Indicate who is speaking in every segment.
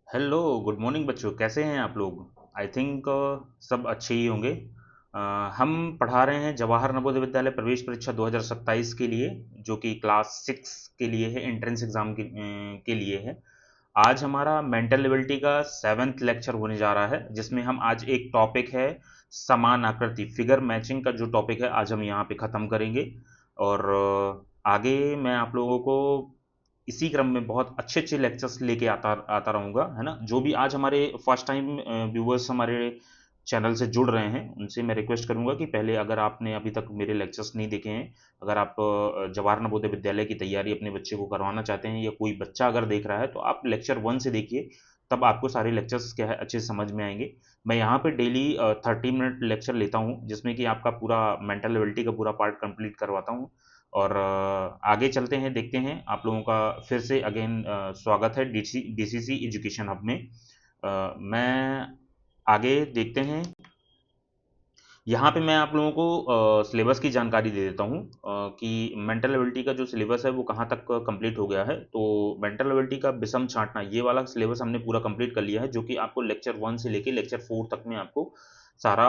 Speaker 1: Hello, good morning बच्चों। कैसे हैं आप लोग? आई थिंक सब अच्छे ही होंगे। हम पढ़ा रहे हैं जवाहर नवोदय विद्यालय प्रवेश परीक्षा 2027 के लिए, जो कि क्लास 6 के लिए है, एंट्रेंस एग्जाम के लिए है। आज हमारा मेंटल एबिलिटी का 7th लेक्चर होने जा रहा है, जिसमें हम आज एक टॉपिक है समान आकृति, फिगर मैचिंग का जो टॉपिक है आज हम यहाँ पे ख़त्म करेंगे। और आगे मैं आप लोगों को इसी क्रम में बहुत अच्छे अच्छे लेक्चर्स लेके आता आता रहूँगा, है ना। जो भी आज हमारे फर्स्ट टाइम व्यूवर्स हमारे चैनल से जुड़ रहे हैं, उनसे मैं रिक्वेस्ट करूंगा कि पहले, अगर आपने अभी तक मेरे लेक्चर्स नहीं देखे हैं, अगर आप जवाहर नवोदय विद्यालय की तैयारी अपने बच्चे को करवाना चाहते हैं, या कोई बच्चा अगर देख रहा है, तो आप लेक्चर 1 से देखिए। तब आपको सारे लेक्चर्स क्या है अच्छे से समझ में आएंगे। मैं यहाँ पे डेली 30 मिनट लेक्चर लेता हूँ, जिसमें कि आपका पूरा मेंटल एबिलिटी का पूरा पार्ट कंप्लीट करवाता हूँ। और आगे चलते हैं, देखते हैं आप लोगों का फिर से अगेन स्वागत है डीसीसी एजुकेशन हब में। मैं आगे देखते हैं। यहाँ पे मैं आप लोगों को सिलेबस की जानकारी दे देता हूँ कि मेंटल एबिलिटी का जो सिलेबस है वो कहाँ तक कंप्लीट हो गया है। तो मेंटल एबिलिटी का विषम छांटना, ये वाला सिलेबस हमने पूरा कंप्लीट कर लिया है, जो कि आपको लेक्चर 1 से लेके लेक्चर 4 तक में आपको सारा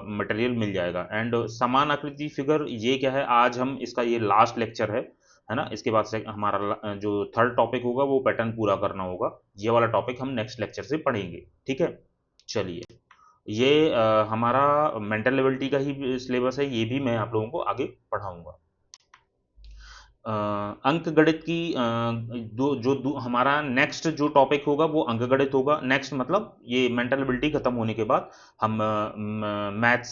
Speaker 1: मटेरियल मिल जाएगा। एंड समान आकृति फिगर, ये क्या है, आज हम इसका ये लास्ट लेक्चर है ना। इसके बाद से हमारा जो थर्ड टॉपिक होगा वो पैटर्न पूरा करना होगा। ये वाला टॉपिक हम नेक्स्ट लेक्चर से पढ़ेंगे, ठीक है। चलिए, ये हमारा मेंटल एबिलिटी का ही सिलेबस है, ये भी मैं आप लोगों को आगे पढ़ाऊंगा। अंक गणित की हमारा नेक्स्ट जो टॉपिक होगा वो अंक गणित होगा। नेक्स्ट मतलब ये मेंटल एबिलिटी खत्म होने के बाद हम मैथ्स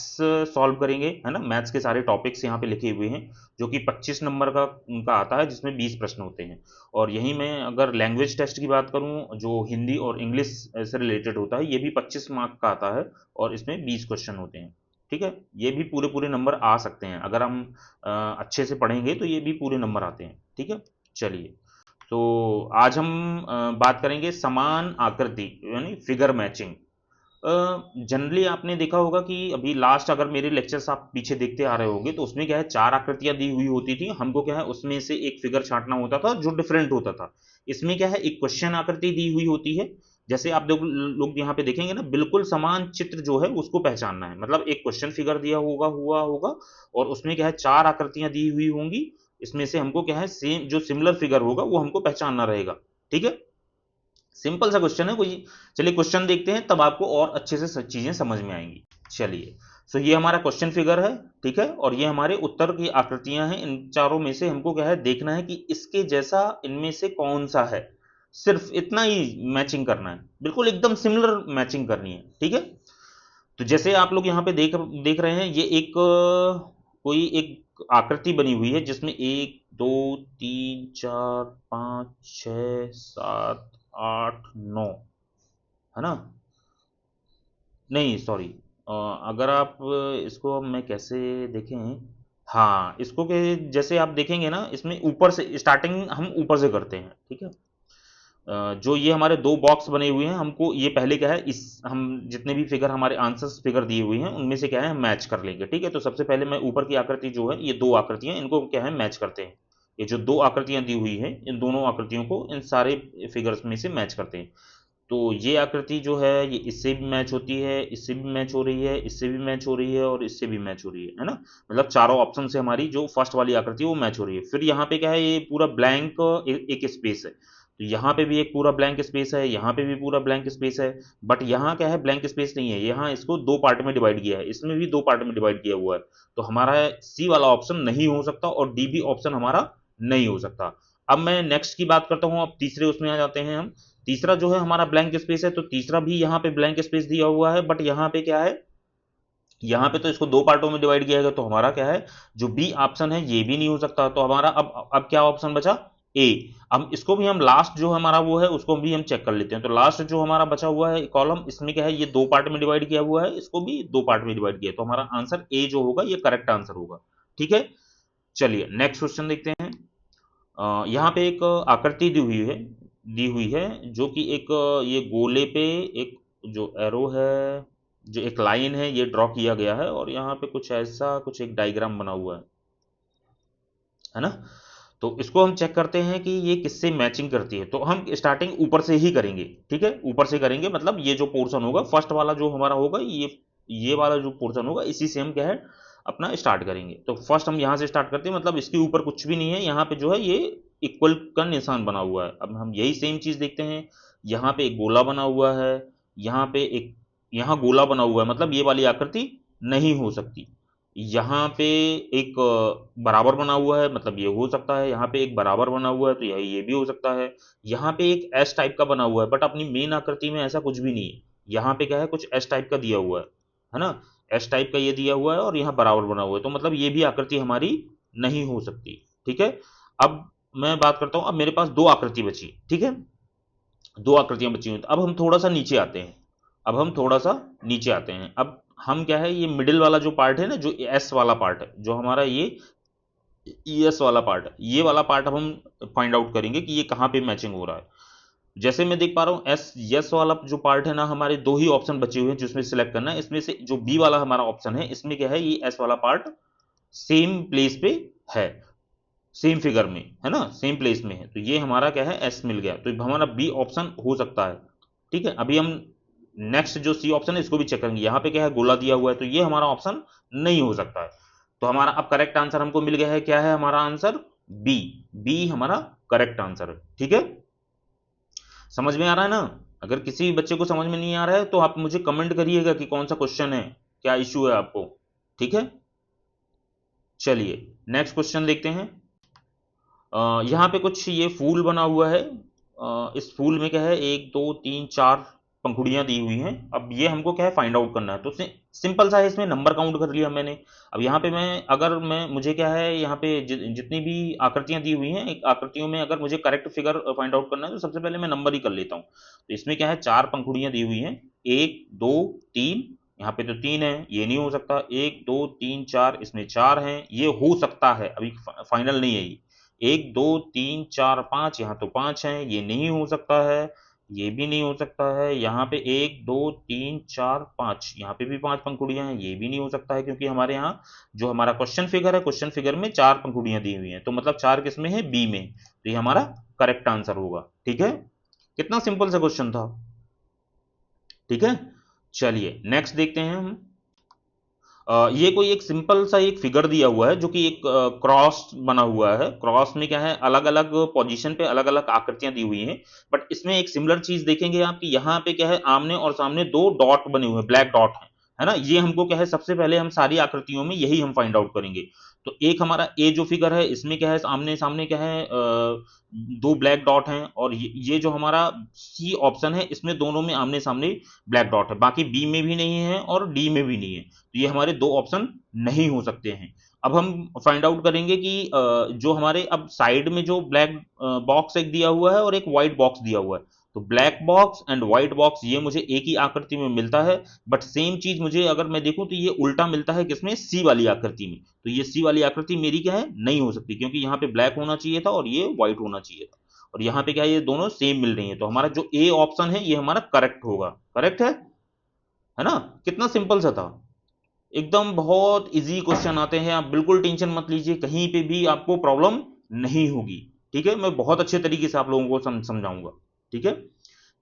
Speaker 1: सॉल्व करेंगे, है ना। मैथ्स के सारे टॉपिक्स यहाँ पे लिखे हुए हैं, जो कि 25 नंबर का उनका आता है, जिसमें 20 प्रश्न होते हैं। और यहीं मैं अगर लैंग्वेज टेस्ट की बात करूँ, जो हिंदी और इंग्लिश से रिलेटेड होता है, ये भी 25 मार्क का आता है, और इसमें 20 क्वेश्चन होते हैं, ठीक है। ये भी पूरे पूरे नंबर आ सकते हैं, अगर हम अच्छे से पढ़ेंगे तो ये भी पूरे नंबर आते हैं, ठीक है। चलिए, तो आज हम बात करेंगे समान आकृति यानी फिगर मैचिंग। जनरली आपने देखा होगा कि अभी लास्ट, अगर मेरे लेक्चर्स आप पीछे देखते आ रहे होंगे, तो उसमें क्या है, 4 आकृतियां दी हुई होती थी हमको। क्या है, उसमें से एक फिगर छांटना होता था जो डिफरेंट होता था। इसमें क्या है, एक क्वेश्चन आकृति दी हुई होती है। जैसे आप लोग यहाँ पे देखेंगे ना, बिल्कुल समान चित्र जो है उसको पहचानना है। मतलब एक क्वेश्चन फिगर दिया होगा हुआ होगा, और उसमें क्या है, 4 आकृतियां दी हुई होंगी। इसमें से हमको क्या है, सेम जो सिमिलर फिगर होगा वो हमको पहचानना रहेगा, ठीक है। सिंपल सा क्वेश्चन है कोई। चलिए क्वेश्चन देखते हैं, तब आपको और अच्छे से चीजें समझ में आएंगी। चलिए, सो ये हमारा क्वेश्चन फिगर है, ठीक है। और ये हमारे उत्तर की आकृतियां हैं। इन चारों में से हमको क्या है, देखना है कि इसके जैसा इनमें से कौन सा है। सिर्फ इतना ही मैचिंग करना है, बिल्कुल एकदम सिमिलर मैचिंग करनी है, ठीक है। तो जैसे आप लोग यहाँ पे देख देख रहे हैं, ये एक कोई एक आकृति बनी हुई है, जिसमें 1 2 3 4 5 6 7 8 9, है ना। नहीं, सॉरी। अगर आप इसको मैं कैसे देखें, हाँ, इसको के जैसे आप देखेंगे ना, इसमें ऊपर से स्टार्टिंग हम ऊपर से करते हैं, ठीक है। जो ये हमारे दो बॉक्स बने हुए हैं, हमको ये पहले क्या है, इस हम जितने भी फिगर हमारे आंसर्स फिगर दिए हुए हैं उनमें से क्या है, हम मैच कर लेंगे, ठीक है। तो सबसे पहले मैं ऊपर की आकृति जो है, ये दो आकृतियां, इनको क्या है, मैच करते हैं। ये जो दो आकृतियां दी हुई हैं, इन दोनों आकृतियों को इन सारे फिगर्स में से मैच करते हैं। तो ये आकृति जो है, ये इससे भी मैच होती है, इससे भी मैच हो रही है, इससे भी मैच हो रही है, और इससे भी मैच हो रही है ना। मतलब चारों ऑप्शन से हमारी जो फर्स्ट वाली आकृति है वो मैच हो रही है। फिर यहाँ पे क्या है, ये पूरा ब्लैंक एक स्पेस है। तो यहाँ पे भी एक पूरा ब्लैंक स्पेस है, यहाँ पे भी पूरा ब्लैंक स्पेस है। बट यहाँ क्या है, ब्लैंक स्पेस नहीं है, यहाँ इसको दो पार्ट में डिवाइड किया है, इसमें भी दो पार्ट में डिवाइड किया हुआ है। तो हमारा सी वाला ऑप्शन नहीं हो सकता, और डी भी ऑप्शन हमारा नहीं हो सकता। अब मैं नेक्स्ट की बात करता हूँ, अब तीसरे उसमें आ जाते हैं हम। तीसरा जो है हमारा ब्लैंक स्पेस है, तो तीसरा भी यहाँ पे ब्लैंक स्पेस दिया हुआ है, बट यहाँ पे क्या है, यहाँ पे तो इसको दो पार्टों में डिवाइड किया गया, तो हमारा क्या है, जो बी ऑप्शन है ये भी नहीं हो सकता। तो हमारा अब क्या ऑप्शन बचा, ए। अब इसको भी हम लास्ट जो हमारा वो है उसको भी हम चेक कर लेते हैं। तो लास्ट जो हमारा बचा हुआ है कॉलम, इसमें क्या है, ये दो पार्ट में डिवाइड किया हुआ है, इसको भी दो पार्ट में डिवाइड किया, तो हमारा आंसर ए जो होगा ये करेक्ट आंसर होगा, ठीक है। चलिए नेक्स्ट क्वेश्चन देखते हैं। यहाँ पे एक आकृति दी हुई है जो कि एक ये गोले पे एक जो एरो है, जो एक लाइन है, ये ड्रॉ किया गया है, और यहाँ पे कुछ ऐसा कुछ एक डायग्राम बना हुआ है ना। तो इसको हम चेक करते हैं कि ये किससे मैचिंग करती है। तो हम स्टार्टिंग ऊपर से ही करेंगे, ठीक है, ऊपर से करेंगे, मतलब ये जो पोर्शन होगा फर्स्ट वाला जो हमारा होगा, ये वाला जो पोर्शन होगा इसी से हम क्या है अपना स्टार्ट करेंगे। तो फर्स्ट हम यहाँ से स्टार्ट करते हैं, मतलब इसके ऊपर कुछ भी नहीं है, यहाँ पे जो है ये इक्वल का निशान बना हुआ है। अब हम यही सेम चीज देखते हैं, यहाँ पे एक गोला बना हुआ है, यहाँ पे एक, यहाँ गोला बना हुआ है, मतलब ये वाली आकृति नहीं हो सकती। यहाँ पे एक बराबर बना हुआ है, मतलब ये हो सकता है। यहाँ पे एक बराबर बना हुआ है तो ये भी हो सकता है। यहाँ पे एक एस टाइप का बना हुआ है, बट अपनी मेन आकृति में ऐसा कुछ भी नहीं है। यहाँ पे क्या है, कुछ एस टाइप का दिया हुआ है ना, एस टाइप का ये दिया हुआ है और यहाँ बराबर बना हुआ है, तो मतलब ये भी आकृति हमारी नहीं हो सकती, ठीक है। अब मैं बात करता हूँ, अब मेरे पास दो आकृति बची, ठीक है, दो आकृतियां बची हुई। तो अब हम थोड़ा सा नीचे आते हैं, अब हम थोड़ा सा नीचे आते हैं। अब हम क्या है, ये मिडिल वाला जो पार्ट है ना, जो एस वाला पार्ट है, जो हमारा ये एस वाला पार्ट है, ये वाला पार्ट अब हम फाइंड आउट करेंगे कि ये कहाँ पे मैचिंग हो रहा है। जैसे मैं देख पा रहा हूँ एस यस वाला जो पार्ट है ना, हमारे दो ही ऑप्शन बचे हुए हैं जिसमें सिलेक्ट करना है। इसमें से जो बी वाला हमारा ऑप्शन है, इसमें क्या है, ये एस वाला पार्ट सेम प्लेस पे है, सेम फिगर में है ना, सेम प्लेस में है, तो ये हमारा क्या है, एस मिल गया, तो हमारा बी ऑप्शन हो सकता है, ठीक है। अभी हम नेक्स्ट जो सी ऑप्शन है इसको भी चेक करेंगे। यहाँ पे क्या है, गोला दिया हुआ है, तो ये हमारा ऑप्शन नहीं हो सकता है। तो हमारा अब करेक्ट आंसर हमको मिल गया है, क्या है हमारा आंसर, बी। बी हमारा करेक्ट आंसर है, ठीक है। समझ में आ रहा है ना। अगर किसी बच्चे को समझ में नहीं आ रहा है तो आप मुझे कमेंट करिएगा कि कौन सा क्वेश्चन है, क्या इश्यू है आपको, ठीक है। चलिए नेक्स्ट क्वेश्चन देखते हैं। यहाँ पे कुछ ये फूल बना हुआ है। इस फूल में क्या है, एक दो तीन चार पंखुड़ियां दी हुई हैं। अब ये हमको क्या है फाइंड आउट करना है, तो सिंपल सा है, इसमें नंबर काउंट कर लिया मैंने। अब यहाँ पे मैं मुझे क्या है, यहाँ पे जितनी भी आकृतियां दी हुई हैं, एक आकृतियों में अगर मुझे करेक्ट फिगर फाइंड आउट करना है तो सबसे पहले मैं नंबर ही कर लेता हूँ। तो इसमें क्या है, चार पंखुड़ियां दी हुई हैं, एक दो तीन, यहाँ पे तो तीन है, ये नहीं हो सकता। एक दो तीन चार, इसमें चार हैं, ये हो सकता है, अभी फाइनल नहीं है ये। एक दो तीन चार पाँच, यहाँ तो पाँच हैं, ये नहीं हो सकता है, ये भी नहीं हो सकता है। यहाँ पे एक दो तीन चार पाँच, यहाँ पे भी पांच पंखुड़ियां हैं, ये भी नहीं हो सकता है, क्योंकि हमारे यहाँ जो हमारा क्वेश्चन फिगर है, क्वेश्चन फिगर में चार पंखुड़ियां दी हुई हैं, तो मतलब चार किस में है, बी में, तो ये हमारा करेक्ट आंसर होगा, ठीक है। कितना सिंपल सा क्वेश्चन था, ठीक है। चलिए नेक्स्ट देखते हैं हम। ये कोई एक सिंपल सा एक फिगर दिया हुआ है, जो कि एक क्रॉस बना हुआ है। क्रॉस में क्या है, अलग अलग पोजीशन पे अलग अलग आकृतियां दी हुई हैं, बट इसमें एक सिमिलर चीज देखेंगे आप कि यहाँ पे क्या है, आमने और सामने दो डॉट बने हुए हैं, ब्लैक डॉट है ना। ये हमको क्या है, सबसे पहले हम सारी आकृतियों में यही हम फाइंड आउट करेंगे। तो एक हमारा ए जो फिगर है, इसमें क्या है, आमने सामने क्या है, दो ब्लैक डॉट हैं, और ये जो हमारा सी ऑप्शन है, इसमें दोनों में आमने सामने ब्लैक डॉट है, बाकी बी में भी नहीं है और डी में भी नहीं है, तो ये हमारे दो ऑप्शन नहीं हो सकते हैं। अब हम फाइंड आउट करेंगे कि जो हमारे अब साइड में जो ब्लैक बॉक्स एक दिया हुआ है और एक व्हाइट बॉक्स दिया हुआ है, तो black box and white box ये मुझे एक ही आकृति में मिलता है, बट सेम चीज मुझे अगर मैं देखूं तो ये उल्टा मिलता है, किसमें, सी वाली आकृति में। तो ये सी वाली आकृति मेरी क्या है, नहीं हो सकती, क्योंकि यहाँ पे ब्लैक होना चाहिए था और ये व्हाइट होना चाहिए था, और यहाँ पे क्या है, ये दोनों सेम मिल रही है, तो हमारा जो ए ऑप्शन है ये हमारा करेक्ट होगा, करेक्ट है ना। कितना सिंपल सा था एकदम, बहुत इजी क्वेश्चन आते हैं, आप बिल्कुल टेंशन मत लीजिए, कहीं पे भी आपको प्रॉब्लम नहीं होगी, ठीक है। मैं बहुत अच्छे तरीके से आप लोगों को समझाऊंगा, ठीक है।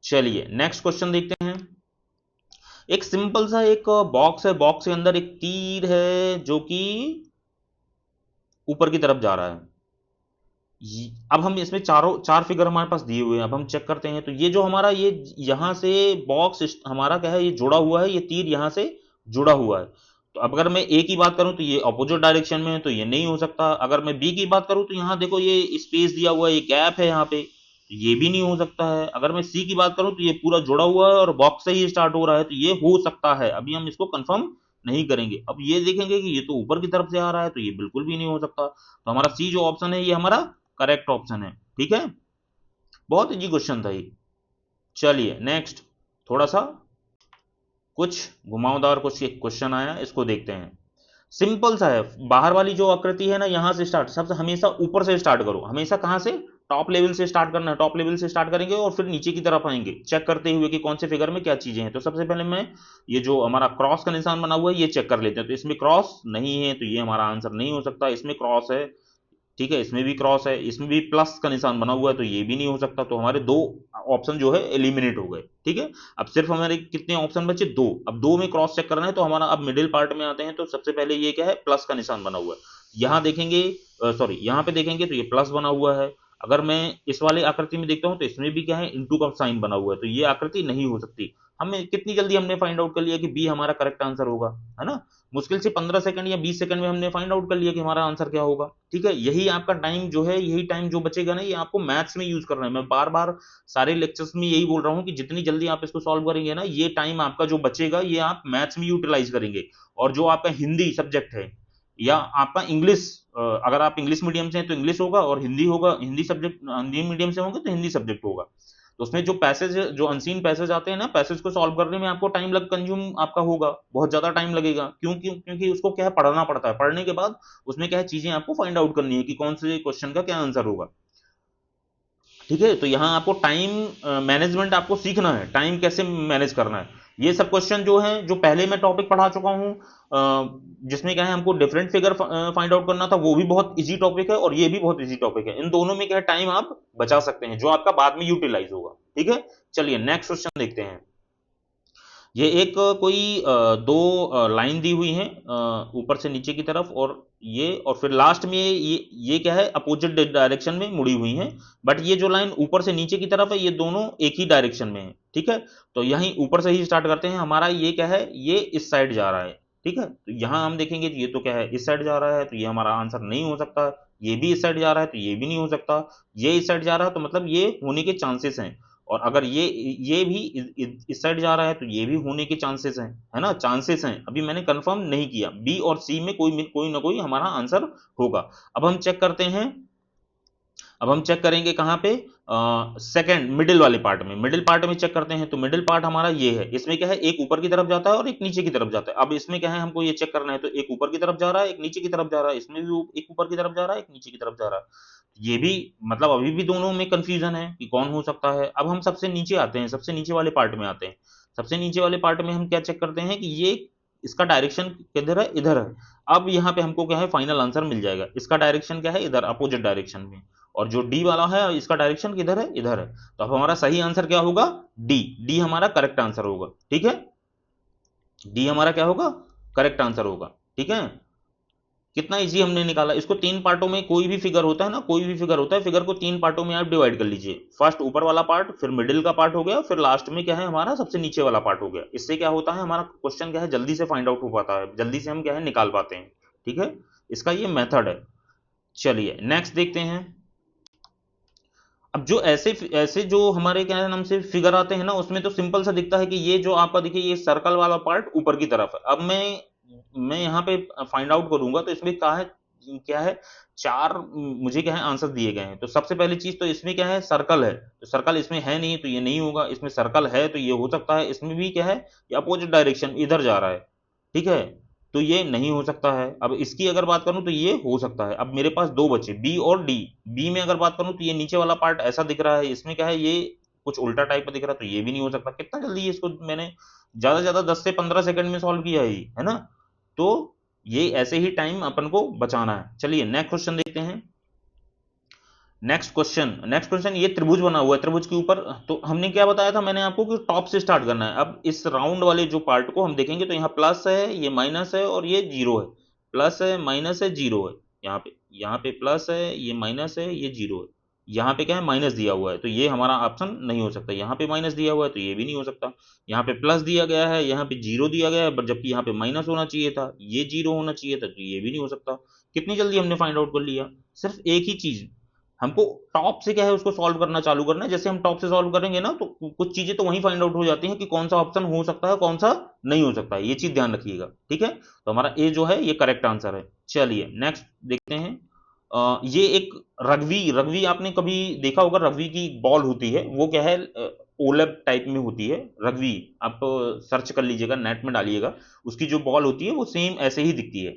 Speaker 1: चलिए नेक्स्ट क्वेश्चन देखते हैं। एक सिंपल सा एक बॉक्स है, बॉक्स के अंदर एक तीर है जो कि ऊपर की तरफ जा रहा है। अब हम इसमें चार फिगर हमारे पास दिए हुए हैं, अब हम चेक करते हैं। तो ये जो हमारा ये यहां से बॉक्स हमारा क्या है, ये जुड़ा हुआ है, ये तीर यहां से जुड़ा हुआ है। तो अब अगर मैं ए की बात करूं तो ये अपोजिट डायरेक्शन में है, तो ये नहीं हो सकता। अगर मैं बी की बात करूं तो यहाँ देखो ये स्पेस दिया हुआ है, ये गैप है यहाँ पे, तो ये भी नहीं हो सकता है। अगर मैं सी की बात करूं तो ये पूरा जुड़ा हुआ है और बॉक्स से ही स्टार्ट हो रहा है, तो ये हो सकता है। अभी हम इसको कंफर्म नहीं करेंगे, अब ये देखेंगे कि ये तो ऊपर की तरफ से आ रहा है, तो ये बिल्कुल भी नहीं हो सकता। तो हमारा सी जो ऑप्शन है ये हमारा करेक्ट ऑप्शन है, ठीक है। बहुत इजी क्वेश्चन था ये। चलिए नेक्स्ट, थोड़ा सा कुछ घुमावदार कुछ एक क्वेश्चन आया, इसको देखते हैं। सिंपल सा है, बाहर वाली जो आकृति है ना, यहां से स्टार्ट, सबसे हमेशा ऊपर से स्टार्ट करो, हमेशा कहां से, टॉप लेवल से स्टार्ट करना है, टॉप लेवल से स्टार्ट करेंगे और फिर नीचे की तरफ आएंगे, चेक करते हुए कि कौन से फिगर में क्या चीजें हैं। तो सबसे पहले मैं ये जो हमारा क्रॉस का निशान बना हुआ है ये चेक कर लेते हैं। तो इसमें क्रॉस नहीं है, तो ये हमारा आंसर नहीं हो सकता। इसमें क्रॉस है, ठीक है, इसमें भी क्रॉस है, इसमें भी प्लस का निशान बना हुआ है, तो ये भी नहीं हो सकता। तो हमारे दो ऑप्शन जो है एलिमिनेट हो गए। ठीक है, अब सिर्फ हमारे कितने ऑप्शन बचे? दो। अब दो में क्रॉस चेक करना है, तो हमारा अब मिडिल पार्ट में आते हैं। तो सबसे पहले ये क्या है? प्लस का निशान बना हुआ है। यहाँ देखेंगे, सॉरी, यहाँ पे देखेंगे तो ये प्लस बना हुआ है। अगर मैं इस वाले आकृति में देखता हूँ तो इसमें भी क्या है? इंटू का साइन बना हुआ है, तो ये आकृति नहीं हो सकती। हमें कितनी जल्दी हमने फाइंड आउट कर लिया कि बी हमारा करेक्ट आंसर होगा, है ना। मुश्किल से 15 सेकंड या 20 सेकंड में हमने फाइंड आउट कर लिया कि हमारा आंसर क्या होगा। ठीक है, यही आपका टाइम जो है, यही टाइम जो बचेगा ना, ये आपको मैथ्स में यूज करना है। मैं बार बार सारे लेक्चर्स में यही बोल रहा हूँ कि जितनी जल्दी आप इसको सॉल्व करेंगे ना, ये टाइम आपका जो बचेगा ये आप मैथ्स में यूटिलाइज करेंगे। और जो आपका हिंदी सब्जेक्ट है या आपका इंग्लिश, अगर आप इंग्लिश मीडियम से हैं तो इंग्लिश होगा, और हिंदी होगा, हिंदी सब्जेक्ट, हिंदी मीडियम से होंगे तो हिंदी सब्जेक्ट होगा। तो उसमें जो पैसेज, जो अनसीन पैसेज आते हैं ना, पैसेज को सॉल्व करने में आपको टाइम लग कंज्यूम आपका होगा, बहुत ज्यादा टाइम लगेगा। क्यों क्यों क्योंकि उसको क्या है? पढ़ना पड़ता है। पढ़ने के बाद उसमें क्या है? चीजें आपको फाइंड आउट करनी है कि कौन से क्वेश्चन का क्या आंसर होगा। ठीक है, तो यहाँ आपको टाइम मैनेजमेंट आपको सीखना है, टाइम कैसे मैनेज करना है। ये सब क्वेश्चन जो है, जो पहले मैं टॉपिक पढ़ा चुका हूँ, जिसमें क्या है हमको डिफरेंट फिगर फाइंड आउट करना था, वो भी बहुत इजी टॉपिक है, और ये भी बहुत इजी टॉपिक है। इन दोनों में क्या है? टाइम आप बचा सकते हैं, जो आपका बाद में यूटिलाइज होगा। ठीक है, चलिए नेक्स्ट क्वेश्चन देखते हैं। ये एक कोई दो लाइन दी हुई है, ऊपर से नीचे की तरफ, और फिर लास्ट में ये क्या है? अपोजिट डायरेक्शन में मुड़ी हुई है। बट ये जो लाइन ऊपर से नीचे की तरफ है, ये दोनों एक ही डायरेक्शन में है। ठीक है, तो यहीं ऊपर से ही स्टार्ट करते हैं। हमारा ये क्या है? ये इस साइड जा रहा है। ठीक है, तो यहाँ हम देखेंगे तो ये तो क्या है? इस साइड जा रहा है, तो ये हमारा आंसर नहीं हो सकता। ये भी इस साइड जा रहा है, तो ये भी नहीं हो सकता। ये इस साइड जा रहा है, तो मतलब ये होने के चांसेस हैं। और अगर ये भी इस साइड जा रहा है, तो ये भी होने के चांसेस हैं, है ना। चांसेस हैं, अभी मैंने कंफर्म नहीं किया। बी और सी में कोई ना कोई हमारा आंसर होगा। अब हम चेक करते हैं। अब हम चेक करेंगे कहाँ पे? सेकंड मिडिल वाले पार्ट में। मिडिल पार्ट में चेक करते हैं, तो मिडिल पार्ट हमारा ये है। इसमें क्या है? एक ऊपर की तरफ जाता है और एक नीचे की तरफ जाता है। अब इसमें क्या है? हमको ये चेक करना है, तो एक ऊपर की तरफ जा रहा है, एक नीचे की तरफ जा रहा है। इसमें भी एक ऊपर की तरफ जा रहा है, एक नीचे की तरफ जा रहा है। ये भी, मतलब अभी भी दोनों में कंफ्यूजन है कि कौन हो सकता है। अब हम सबसे नीचे आते हैं, सबसे नीचे वाले पार्ट में आते हैं। सबसे नीचे वाले पार्ट में हम क्या चेक करते हैं कि ये, इसका डायरेक्शन किधर है? इधर है। अब यहाँ पे हमको क्या है? फाइनल आंसर मिल जाएगा। इसका डायरेक्शन क्या है? इधर, अपोजिट डायरेक्शन में। और जो डी वाला है, इसका डायरेक्शन किधर है? इधर है। तो अब हमारा सही आंसर क्या होगा? डी। डी हमारा करेक्ट आंसर होगा। ठीक है, डी हमारा क्या होगा? करेक्ट आंसर होगा। ठीक है, कितना इजी हमने निकाला। इसको तीन पार्टों में, कोई भी फिगर होता है ना, कोई भी फिगर होता है, फिगर को तीन पार्टों में आप डिवाइड कर लीजिए। फर्स्ट ऊपर वाला पार्ट, फिर मिडिल का पार्ट हो गया, फिर लास्ट में क्या है? हमारा सबसे नीचे वाला पार्ट हो गया। इससे क्या होता है? हमारा क्वेश्चन क्या है? जल्दी से फाइंड आउट हो पाता है, जल्दी से हम क्या है? निकाल पाते हैं। ठीक है, इसका ये मेथड है। चलिए नेक्स्ट देखते हैं। अब जो ऐसे ऐसे जो हमारे क्या नाम से फिगर आते हैं ना, उसमें तो सिंपल सा दिखता है कि ये जो आपका देखिए, ये सर्कल वाला पार्ट ऊपर की तरफ है। अब मैं यहाँ पे फाइंड आउट करूंगा, तो इसमें क्या है? चार मुझे क्या है? आंसर दिए गए हैं। तो सबसे पहली चीज तो इसमें क्या है? सर्कल है। तो सर्कल इसमें है नहीं, तो ये नहीं होगा। इसमें सर्कल है, तो ये हो सकता है। इसमें भी क्या है? ये अपोजिट डायरेक्शन इधर जा रहा है। ठीक है, तो ये नहीं हो सकता है। अब इसकी अगर बात करूं तो ये हो सकता है। अब मेरे पास दो बचे, बी और डी। बी में अगर बात करूं तो ये नीचे वाला पार्ट ऐसा दिख रहा है, इसमें क्या है? ये कुछ उल्टा टाइप का दिख रहा है, तो ये भी नहीं हो सकता। कितना जल्दी इसको मैंने ज्यादा से ज्यादा 10 से 15 सेकंड में सॉल्व किया है ना। तो ये ऐसे ही टाइम अपन को बचाना है। चलिए नेक्स्ट क्वेश्चन देखते हैं। नेक्स्ट क्वेश्चन ये त्रिभुज बना हुआ है। त्रिभुज के ऊपर, तो हमने क्या बताया था मैंने आपको कि टॉप से स्टार्ट करना है। अब इस राउंड वाले जो पार्ट को हम देखेंगे, तो यहाँ प्लस है, ये माइनस है, और ये जीरो है। प्लस है, माइनस है, जीरो है। यहाँ पे प्लस है, ये माइनस है, ये जीरो है। यहाँ पे क्या है? माइनस दिया हुआ है, तो ये हमारा ऑप्शन नहीं हो सकता। यहाँ पे माइनस दिया हुआ है, तो ये भी नहीं हो सकता। यहाँ पे प्लस दिया गया है, यहाँ पे जीरो दिया गया है, बट जबकि यहाँ पे माइनस होना चाहिए था, ये जीरो होना चाहिए था, तो ये भी नहीं हो सकता। कितनी जल्दी हमने फाइंड आउट कर लिया। सिर्फ एक ही चीज हमको टॉप से क्या है? उसको सॉल्व करना चालू करना है। जैसे हम टॉप से सॉल्व करेंगे ना, तो कुछ चीजें तो वहीं फाइंड आउट हो जाती हैं कि कौन सा ऑप्शन हो सकता है, कौन सा नहीं हो सकता है। ये चीज ध्यान रखिएगा। ठीक है, तो हमारा ए जो है ये करेक्ट आंसर है। चलिए नेक्स्ट देखते हैं। ये एक रग्वी रग्वी आपने कभी देखा होगा। रग्वी की बॉल होती है, वो क्या है? ओलब टाइप में होती है रग्वी। आप सर्च कर लीजिएगा, नेट में डालिएगा। उसकी जो बॉल होती है वो सेम ऐसे ही दिखती है।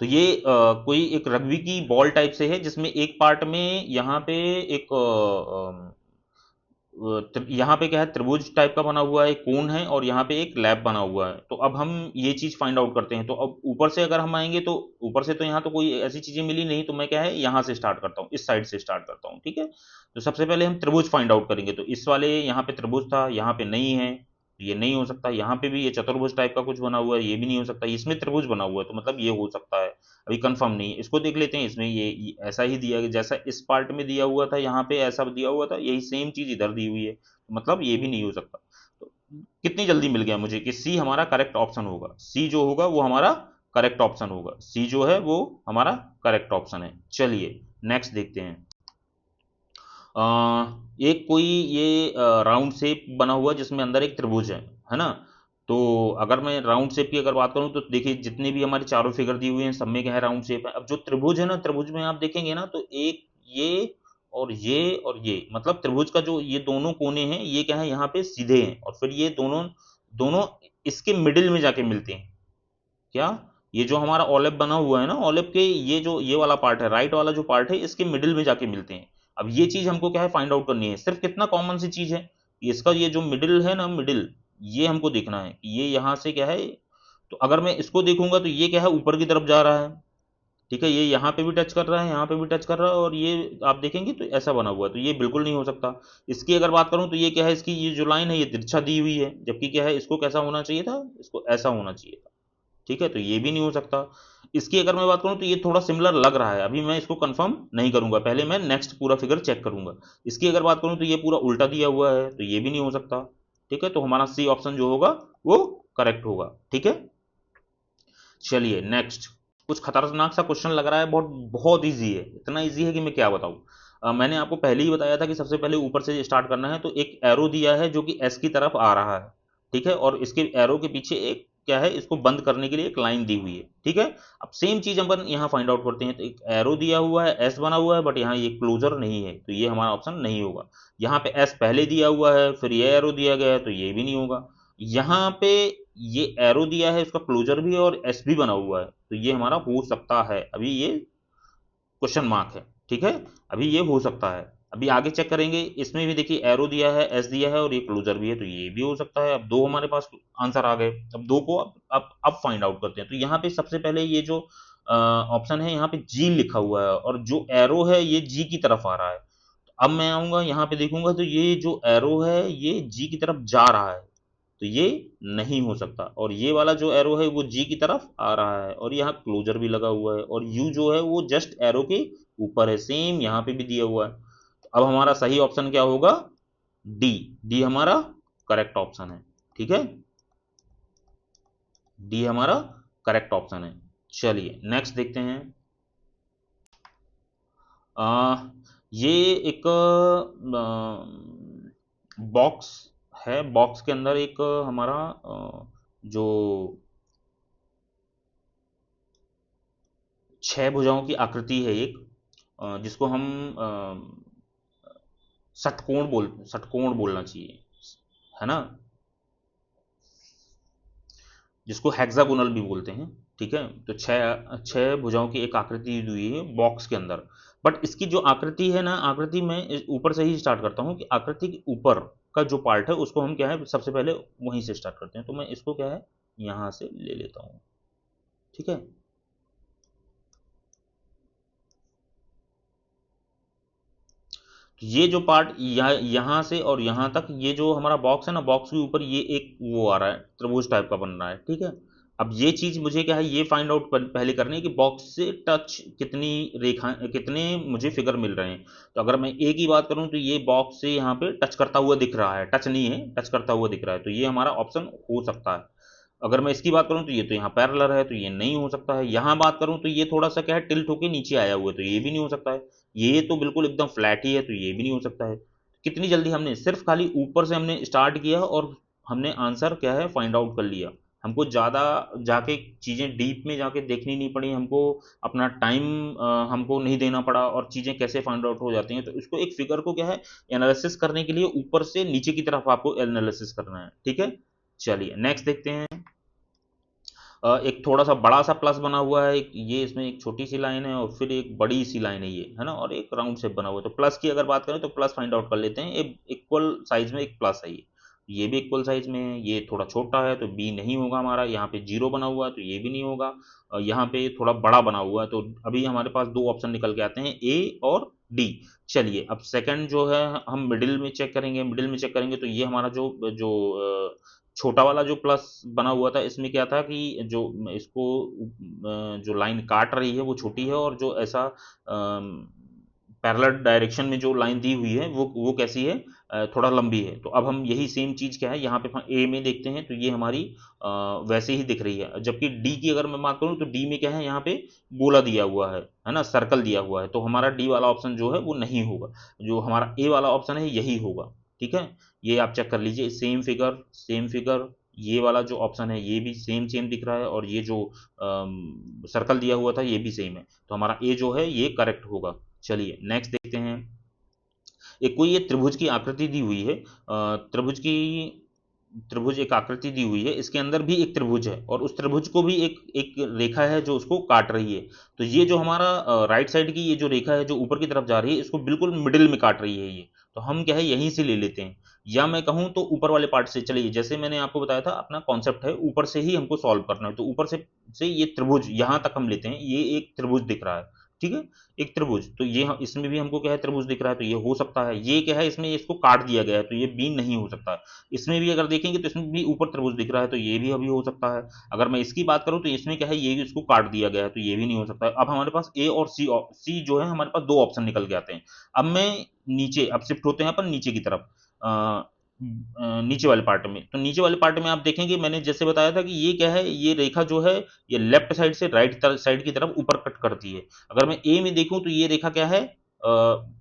Speaker 1: तो ये कोई एक रग्बी की बॉल टाइप से है, जिसमें एक पार्ट में यहाँ पे एक यहाँ पे क्या है, त्रिभुज टाइप का बना हुआ है, कोण है, और यहाँ पे एक लैब बना हुआ है। तो अब हम ये चीज फाइंड आउट करते हैं। तो अब ऊपर से अगर हम आएंगे तो ऊपर से तो यहाँ तो कोई ऐसी चीजें मिली नहीं, तो मैं क्या है यहाँ से स्टार्ट करता हूँ, इस साइड से स्टार्ट करता हूँ। ठीक है, तो सबसे पहले हम त्रिभुज फाइंड आउट करेंगे। तो इस वाले यहाँ पे त्रिभुज था, यहाँ पे नहीं है, तो ये नहीं हो सकता। यहाँ पे भी ये चतुर्भुज टाइप का कुछ बना हुआ है, ये भी नहीं हो सकता। इसमें त्रिभुज बना हुआ है, तो मतलब ये हो सकता है। अभी कंफर्म नहीं है, इसको देख लेते हैं। इसमें ये ऐसा ही दिया गया, जैसा इस पार्ट में दिया हुआ था, यहाँ पे ऐसा दिया हुआ था, यही सेम चीज इधर दी हुई है, तो मतलब ये भी नहीं हो सकता। तो कितनी जल्दी मिल गया मुझे कि सी हमारा करेक्ट ऑप्शन होगा। सी जो होगा वो हमारा करेक्ट ऑप्शन होगा। सी जो है वो हमारा करेक्ट ऑप्शन है। चलिए नेक्स्ट देखते हैं। एक कोई ये राउंड शेप बना हुआ है जिसमें अंदर एक त्रिभुज है ना। तो अगर मैं राउंड शेप की अगर बात करूं तो देखिए जितने भी हमारे चारों फिगर दिए हुए हैं सब में क्या है, राउंड शेप है। अब जो त्रिभुज है ना, त्रिभुज में आप देखेंगे ना तो एक ये और ये मतलब त्रिभुज का जो ये दोनों कोने हैं ये क्या है, यहाँ पे सीधे हैं, और फिर ये दोनों दोनों इसके मिडिल में जाके मिलते हैं। क्या, ये जो हमारा ऑलिव बना हुआ है ना, ऑलिव के ये जो ये वाला पार्ट है, राइट वाला जो पार्ट है, इसके मिडिल में जाके मिलते हैं। अब ये चीज हमको क्या है, फाइंड आउट करनी है। सिर्फ कितना कॉमन सी चीज है, इसका ये जो मिडिल है ना, मिडिल, ये हमको देखना है कि ये यहाँ से क्या है। तो अगर मैं इसको देखूंगा तो ये क्या है, ऊपर की तरफ जा रहा है। ठीक है, ये यहाँ पे भी टच कर रहा है, यहाँ पे भी टच कर रहा है, और ये आप देखेंगे तो ऐसा बना हुआ है, तो ये बिल्कुल नहीं हो सकता। इसकी अगर बात करूं तो ये क्या है, इसकी ये जो लाइन है ये तिरछा दी हुई है, जबकि क्या है, इसको कैसा होना चाहिए था, इसको ऐसा होना चाहिए था। ठीक है, तो ये भी नहीं हो सकता। इसकी अगर मैं बात करूं तो ये थोड़ा सिमिलर लग रहा है, अभी मैं इसको कंफर्म नहीं करूंगा, पहले मैं नेक्स्ट पूरा फिगर चेक करूंगा। इसकी अगर बात करूं तो ये पूरा उल्टा दिया हुआ है, तो ये भी नहीं हो सकता। ठीक है, तो हमारा सी ऑप्शन जो होगा वो करेक्ट होगा। ठीक है, चलिए नेक्स्ट। कुछ खतरनाक सा क्वेश्चन लग रहा है, बहुत बहुत इजी है, इतना इजी है कि मैं क्या बताऊं। मैंने आपको पहले ही बताया था कि सबसे पहले ऊपर से स्टार्ट करना है। तो एक एरो दिया है जो कि एस की तरफ आ रहा है। ठीक है, और इसके एरो के पीछे एक क्या है, इसको बंद करने के लिए एक लाइन दी हुई है। ठीक है, अब सेम चीज अपन यहाँ फाइंड आउट करते हैं। तो एक एरो दिया हुआ है, एस बना हुआ है, बट यहाँ ये क्लोजर नहीं है, तो ये हमारा ऑप्शन नहीं होगा। यहाँ पे एस पहले दिया हुआ है, फिर ये एरो दिया गया है, तो ये भी नहीं होगा। यहाँ पे ये एरो दिया है, इसका क्लोजर भी है, और एस भी बना हुआ है, तो ये हमारा हो सकता है। अभी ये क्वेश्चन मार्क है। ठीक है, अभी ये हो सकता है। अभी आगे चेक करेंगे, इसमें भी देखिए एरो दिया है, एस दिया है, और ये क्लोजर भी है, तो ये भी हो सकता है। अब दो हमारे पास आंसर आ गए। अब दो को अब फाइंड आउट करते हैं। तो यहाँ पे सबसे पहले ये जो ऑप्शन है, यहाँ पे जी लिखा हुआ है, और जो एरो है ये जी की तरफ आ रहा है। तो अब मैं आऊंगा यहाँ पे देखूंगा, तो ये जो एरो है ये जी की तरफ जा रहा है, तो ये नहीं हो सकता। और ये वाला जो एरो है वो जी की तरफ आ रहा है, और यहाँ क्लोजर भी लगा हुआ है, और यू जो है वो जस्ट एरो के ऊपर है, सेम यहाँ पे भी दिया हुआ है। तो अब हमारा सही ऑप्शन क्या होगा, डी। डी हमारा करेक्ट ऑप्शन है। ठीक है, डी हमारा करेक्ट ऑप्शन है। चलिए नेक्स्ट देखते हैं। आ, ये एक बॉक्स है, बॉक्स के अंदर एक हमारा जो छह भुजाओं की आकृति है एक, जिसको हम षटकोण बोलना चाहिए, है ना, जिसको हेक्सागोनल भी बोलते हैं। ठीक है, तो छह छह भुजाओं की एक आकृति दी हुई है बॉक्स के अंदर। बट इसकी जो आकृति है ना, आकृति में ऊपर से ही स्टार्ट करता हूँ कि आकृति के ऊपर का जो पार्ट है उसको हम क्या है, सबसे पहले वहीं से स्टार्ट करते हैं। तो मैं इसको क्या है, यहाँ से ले लेता हूँ। ठीक है, तो ये जो पार्ट यहाँ से और यहाँ तक, ये जो हमारा बॉक्स है ना, बॉक्स के ऊपर ये एक वो आ रहा है, त्रिभुज टाइप का बन रहा है। ठीक है, अब ये चीज मुझे क्या है, ये फाइंड आउट पहले करनी है कि बॉक्स से टच कितनी रेखा, कितने मुझे फिगर मिल रहे हैं। तो अगर मैं ए की बात करूं तो ये बॉक्स से यहाँ पे टच करता हुआ दिख रहा है, टच नहीं है, टच करता हुआ दिख रहा है, तो ये हमारा ऑप्शन हो सकता है। अगर मैं इसकी बात करूं तो ये तो यहाँ पैरेलल है, तो ये नहीं हो सकता है। यहाँ बात करूं तो ये थोड़ा सा क्या है, टिल्ट होके नीचे आया हुआ है, तो ये भी नहीं हो सकता है। ये तो बिल्कुल एकदम फ्लैट ही है, तो ये भी नहीं हो सकता है। कितनी जल्दी हमने सिर्फ खाली ऊपर से हमने स्टार्ट किया और हमने आंसर क्या है फाइंड आउट कर लिया। हमको ज़्यादा जाके चीज़ें डीप में जाके देखनी नहीं पड़ी हमको, अपना टाइम हमको नहीं देना पड़ा, और चीज़ें कैसे फाइंड आउट हो जाती हैं। तो इसको एक फिगर को क्या है, एनालिसिस करने के लिए ऊपर से नीचे की तरफ आपको एनालिसिस करना है। ठीक है, चलिए नेक्स्ट देखते हैं। एक थोड़ा सा बड़ा सा प्लस बना हुआ है, एक ये इसमें एक छोटी सी लाइन है और फिर एक बड़ी सी लाइन है, ये है ना, और एक राउंड शेप बना हुआ है। तो प्लस की अगर बात करें तो प्लस फाइंड आउट कर लेते हैं। एक इक्वल साइज में एक प्लस है, ये भी इक्वल साइज में है। ये थोड़ा छोटा है तो बी नहीं होगा हमारा। यहाँ पे जीरो बना हुआ है तो ये भी नहीं होगा। यहाँ पे थोड़ा बड़ा बना हुआ है, तो अभी हमारे पास दो ऑप्शन निकल के आते हैं, ए और डी। चलिए अब सेकंड जो है हम मिडिल में चेक करेंगे। मिडिल में चेक करेंगे तो ये हमारा जो जो छोटा वाला जो प्लस बना हुआ था, इसमें क्या था कि जो इसको जो लाइन काट रही है वो छोटी है, और जो ऐसा पैरेलल डायरेक्शन में जो लाइन दी हुई है वो कैसी है, थोड़ा लंबी है। तो अब हम यही सेम चीज़ क्या है यहाँ पे ए में देखते हैं, तो ये हमारी वैसे ही दिख रही है। जबकि डी की अगर मैं बात करूँ तो डी में क्या है, यहाँ पे गोला दिया हुआ है ना, सर्कल दिया हुआ है। तो हमारा डी वाला ऑप्शन जो है वो नहीं होगा, जो हमारा ए वाला ऑप्शन है यही होगा। ठीक है, ये आप चेक कर लीजिए, सेम फिगर सेम फिगर, ये वाला जो ऑप्शन है ये भी सेम सेम दिख रहा है, और ये जो सर्कल दिया हुआ था ये भी सेम है। तो हमारा ए जो है ये करेक्ट होगा। चलिए नेक्स्ट देखते हैं। एक कोई ये त्रिभुज की आकृति दी हुई है, त्रिभुज एक आकृति दी हुई है, इसके अंदर भी एक त्रिभुज है, और उस त्रिभुज को भी एक एक रेखा है जो उसको काट रही है। तो ये जो हमारा राइट साइड की ये जो रेखा है जो ऊपर की तरफ जा रही है, इसको बिल्कुल मिडिल में काट रही है ये। तो हम क्या है यहीं से ले लेते हैं, या मैं कहूँ तो ऊपर वाले पार्ट से। चलिए जैसे मैंने आपको बताया था अपना कॉन्सेप्ट है, ऊपर से ही हमको सॉल्व करना है। तो ऊपर से ये त्रिभुज यहाँ तक हम लेते हैं, ये एक त्रिभुज दिख रहा है। ठीक है, एक त्रिभुज, तो ये इसमें भी हमको क्या है त्रिभुज दिख रहा है, तो ये हो सकता है। ये क्या है, इसमें इसको काट दिया गया है तो ये बी नहीं हो सकता है। इसमें भी अगर देखेंगे तो इसमें भी ऊपर त्रिभुज दिख रहा है, तो ये भी अभी हो सकता है। अगर मैं इसकी बात करूं तो इसमें क्या है, ये इसको काट दिया गया है, तो ये भी नहीं हो सकता है। अब हमारे पास ए और सी जो है हमारे पास दो ऑप्शन निकल के आते हैं। अब मैं नीचे, अब शिफ्ट होते हैं अपन नीचे की तरफ, नीचे वाले पार्ट में। तो नीचे वाले पार्ट में आप देखेंगे मैंने जैसे बताया था कि ये क्या है, ये रेखा जो है ये लेफ्ट साइड से राइट साइड की तरफ ऊपर कट करती है। अगर मैं ए में देखूं तो ये रेखा क्या है,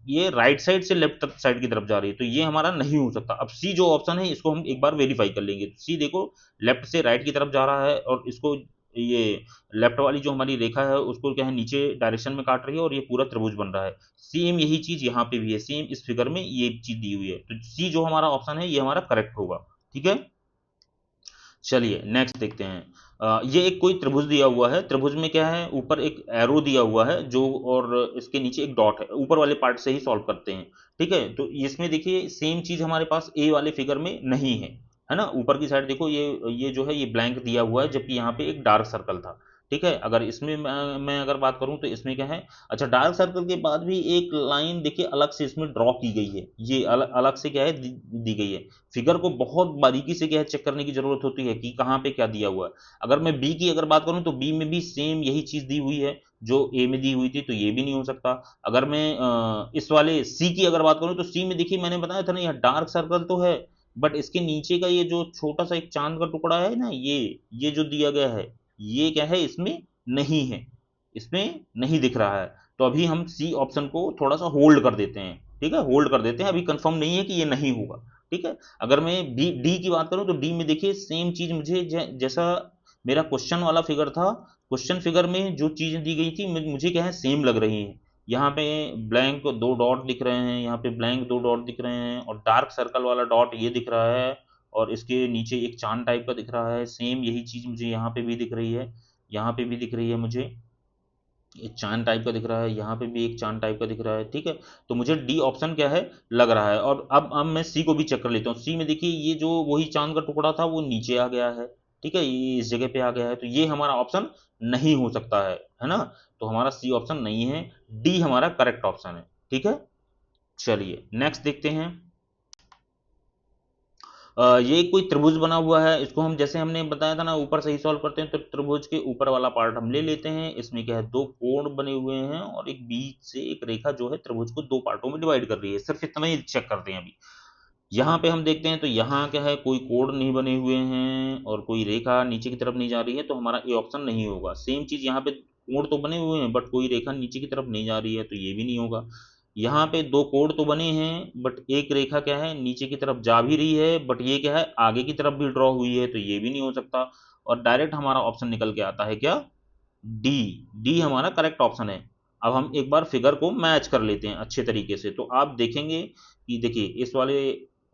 Speaker 1: ये राइट साइड से लेफ्ट साइड की तरफ जा रही है, तो ये हमारा नहीं हो सकता। अब सी जो ऑप्शन है इसको हम एक बार वेरीफाई कर लेंगे। सी देखो, लेफ्ट से राइट की तरफ जा रहा है, और इसको ये लेफ्ट वाली जो हमारी रेखा है उसको क्या है नीचे डायरेक्शन में काट रही है, और ये पूरा त्रिभुज बन रहा है। सेम यही चीज यहाँ पे भी है, सेम इस फिगर में ये चीज दी हुई है। तो सी जो हमारा ऑप्शन है ये हमारा करेक्ट होगा। ठीक है, चलिए नेक्स्ट देखते हैं। ये एक कोई त्रिभुज दिया हुआ है। त्रिभुज में क्या है, ऊपर एक एरो दिया हुआ है जो, और इसके नीचे एक डॉट है। ऊपर वाले पार्ट से ही सॉल्व करते हैं। ठीक है, तो इसमें देखिए सेम चीज हमारे पास ए वाले फिगर में नहीं है ना। ऊपर की साइड देखो, ये जो है ये ब्लैंक दिया हुआ है, जबकि यहाँ पे एक डार्क सर्कल था। ठीक है, अगर इसमें मैं अगर बात करूं तो इसमें क्या है, अच्छा डार्क सर्कल के बाद भी एक लाइन देखिए अलग से इसमें ड्रॉ की गई है, ये अलग से क्या है दी गई है। फिगर को बहुत बारीकी से क्या है चेक करने की जरूरत होती है कि कहाँ पे क्या दिया हुआ है। अगर मैं बी की अगर बात करूं तो बी में भी सेम यही चीज दी हुई है जो ए में दी हुई थी, तो ये भी नहीं हो सकता। अगर मैं इस वाले सी की अगर बात करूं तो सी में देखिए मैंने बताया था ना, यह डार्क सर्कल तो है, बट इसके नीचे का ये जो छोटा सा एक चांद का टुकड़ा है ना, ये जो दिया गया है ये क्या है, इसमें नहीं है, इसमें नहीं दिख रहा है। तो अभी हम सी ऑप्शन को थोड़ा सा होल्ड कर देते हैं। ठीक है, होल्ड कर देते हैं, अभी कंफर्म नहीं है कि ये नहीं होगा। ठीक है, अगर मैं बी डी की बात करूं तो डी में देखिए सेम चीज मुझे जैसा मेरा क्वेश्चन वाला फिगर था, क्वेश्चन फिगर में जो चीज दी गई थी मुझे क्या है सेम लग रही है। यहाँ पे ब्लैंक दो डॉट दिख रहे हैं, यहाँ पे ब्लैंक दो डॉट दिख रहे हैं, और डार्क सर्कल वाला डॉट ये दिख रहा है, और इसके नीचे एक चांद टाइप का दिख रहा है। सेम यही चीज मुझे यहाँ पे भी दिख रही है, यहाँ पे भी दिख रही है मुझे एक चांद टाइप का दिख रहा है, यहाँ पे भी एक चांद टाइप का दिख रहा है। ठीक है, तो मुझे डी ऑप्शन क्या है लग रहा है। और अब मैं सी को भी चेक कर लेता हूँ। सी में देखिए ये जो वही चांद का टुकड़ा था वो नीचे आ गया है। ठीक है, ये इस जगह पे आ गया है, तो ये हमारा ऑप्शन नहीं हो सकता है ना। तो हमारा सी ऑप्शन नहीं है, डी हमारा करेक्ट ऑप्शन है। ठीक है, चलिए नेक्स्ट देखते हैं। ये कोई त्रिभुज बना हुआ है, इसको हम जैसे हमने बताया था ना ऊपर से ही सॉल्व करते हैं। तो त्रिभुज के ऊपर वाला पार्ट हम ले लेते हैं। इसमें क्या है, दो कोण बने हुए हैं, और एक बीच से एक रेखा जो है त्रिभुज को दो पार्टों में डिवाइड कर रही है। सिर्फ इतना ही चेक करते हैं अभी। यहाँ पे हम देखते हैं तो यहाँ क्या है, कोई कोण नहीं बने हुए हैं, और कोई रेखा नीचे की तरफ नहीं जा रही है, तो हमारा ए ऑप्शन नहीं होगा। सेम चीज यहाँ पे कोण तो बने हुए हैं बट कोई रेखा नीचे की तरफ नहीं जा रही है, तो ये भी नहीं होगा। यहाँ पे दो कोण तो बने हैं बट एक रेखा क्या है नीचे की तरफ जा भी रही है, बट ये क्या है आगे की तरफ भी ड्रॉ हुई है, तो ये भी नहीं हो सकता। और डायरेक्ट हमारा ऑप्शन निकल के आता है क्या, डी। डी हमारा करेक्ट ऑप्शन है। अब हम एक बार फिगर को मैच कर लेते हैं अच्छे तरीके से। तो आप देखेंगे कि देखिए इस वाले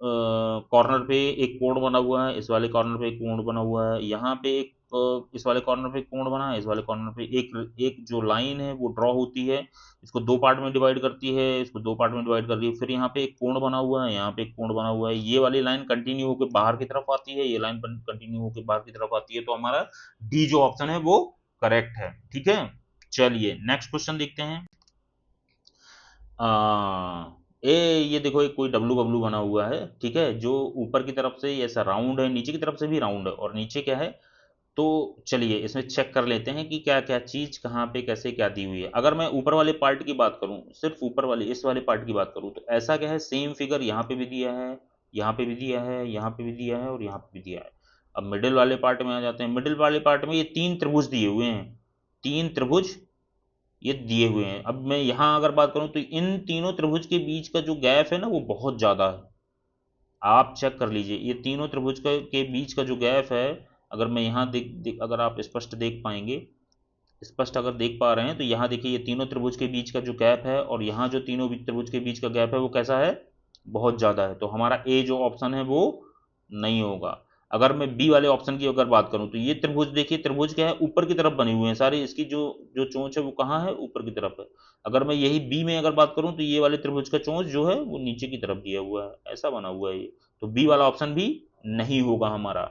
Speaker 1: कॉर्नर पे एक कोण बना हुआ है, इस वाले कॉर्नर पे एक कोण बना हुआ है, यहाँ पे एक इस वाले कॉर्नर पे कोण बना, इस वाले कॉर्नर पे एक एक जो लाइन है वो ड्रॉ होती है, इसको दो पार्ट में डिवाइड करती है, इसको दो पार्ट में डिवाइड कर रही है, फिर यहाँ पे एक कोण बना हुआ है, यहाँ पे एक कोण बना हुआ है, ये वाली लाइन कंटिन्यू होकर बाहर की तरफ आती है, ये लाइन कंटिन्यू होकर बाहर की तरफ आती है, तो हमारा डी जो ऑप्शन है वो करेक्ट है। ठीक है, चलिए नेक्स्ट क्वेश्चन देखते हैं। ये देखो एक कोई डब्लू बब्लू बना हुआ है, ठीक है, जो ऊपर की तरफ से ऐसा राउंड है, नीचे की तरफ से भी राउंड है, और नीचे क्या है, तो चलिए इसमें चेक कर लेते हैं कि क्या क्या चीज कहाँ पे कैसे क्या दी हुई है। अगर मैं ऊपर वाले पार्ट की बात करूं, सिर्फ ऊपर वाले इस वाले पार्ट की बात करूं, तो ऐसा क्या है, सेम फिगर यहाँ पे भी दिया है, यहाँ पे भी दिया है, यहाँ पे भी दिया है, और यहाँ पे भी दिया है। अब मिडिल वाले पार्ट में आ जाते हैं। मिडिल वाले पार्ट में ये तीन त्रिभुज दिए हुए हैं, तीन त्रिभुज ये दिए हुए हैं। अब मैं यहाँ अगर बात करूं तो इन तीनों त्रिभुज के बीच का जो गैप है ना वो बहुत ज़्यादा है, आप चेक कर लीजिए। ये तीनों त्रिभुज के बीच का जो गैप है, अगर मैं यहाँ अगर आप स्पष्ट देख पाएंगे, स्पष्ट अगर देख पा रहे हैं, तो यहाँ देखिए ये तीनों त्रिभुज के बीच का जो गैप है और यहाँ जो तीनों त्रिभुज के बीच का गैप है वो कैसा है, बहुत ज़्यादा है। तो हमारा ए जो ऑप्शन है वो नहीं होगा। अगर मैं बी वाले ऑप्शन की अगर बात करूं, तो ये त्रिभुज देखिए, त्रिभुज क्या है, ऊपर की तरफ बने हुए हैं सारे, इसकी जो जो चोंच है वो कहाँ है, ऊपर की तरफ है। अगर मैं यही बी में अगर बात करूं, तो ये वाले त्रिभुज का चोंच जो है वो नीचे की तरफ दिया हुआ है, ऐसा बना हुआ है ये, तो बी वाला ऑप्शन भी नहीं होगा हमारा।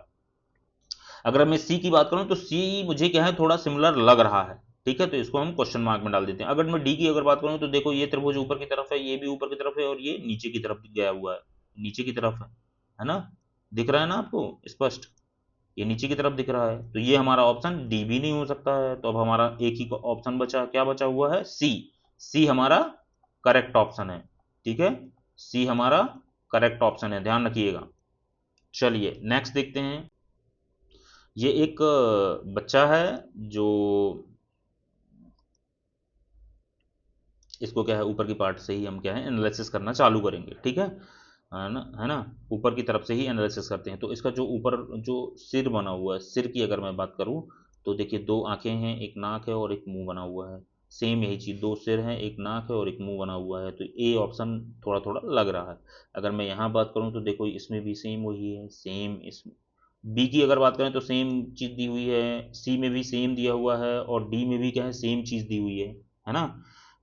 Speaker 1: अगर मैं सी की बात करूं, तो सी मुझे क्या है, थोड़ा सिमिलर लग रहा है, ठीक है, तो इसको हम क्वेश्चन मार्क में डाल देते हैं। अगर मैं डी की अगर बात करूं, तो देखो ये त्रिभुज ऊपर की तरफ है, ये भी ऊपर की तरफ है, और ये नीचे की तरफ गया हुआ है, नीचे की तरफ है ना, दिख रहा है ना आपको स्पष्ट, ये नीचे की तरफ दिख रहा है, तो ये हमारा ऑप्शन डी भी नहीं हो सकता है। तो अब हमारा एक ही ऑप्शन बचा, क्या बचा हुआ है, सी। सी हमारा करेक्ट ऑप्शन है, ठीक है, सी हमारा करेक्ट ऑप्शन है, ध्यान रखिएगा। चलिए नेक्स्ट देखते हैं। ये एक बच्चा है जो, इसको क्या है, ऊपर की पार्ट से ही हम क्या है एनालिसिस करना चालू करेंगे, ठीक है ना, ऊपर की तरफ से ही एनालिसिस करते हैं। तो इसका जो ऊपर जो सिर बना हुआ है, सिर की अगर मैं बात करूं, तो देखिए दो आंखें हैं, एक नाक है और एक मुंह बना हुआ है, सेम यही चीज़, दो सिर हैं, एक नाक है और एक मुंह बना हुआ है, तो ए ऑप्शन थोड़ा थोड़ा लग रहा है। अगर मैं यहाँ बात करूँ, तो देखो इसमें भी सेम वही है, सेम इस बी की अगर बात करें तो सेम चीज़ दी हुई है, सी में भी सेम दिया हुआ है, और डी में भी क्या है, सेम चीज़ दी हुई है ना,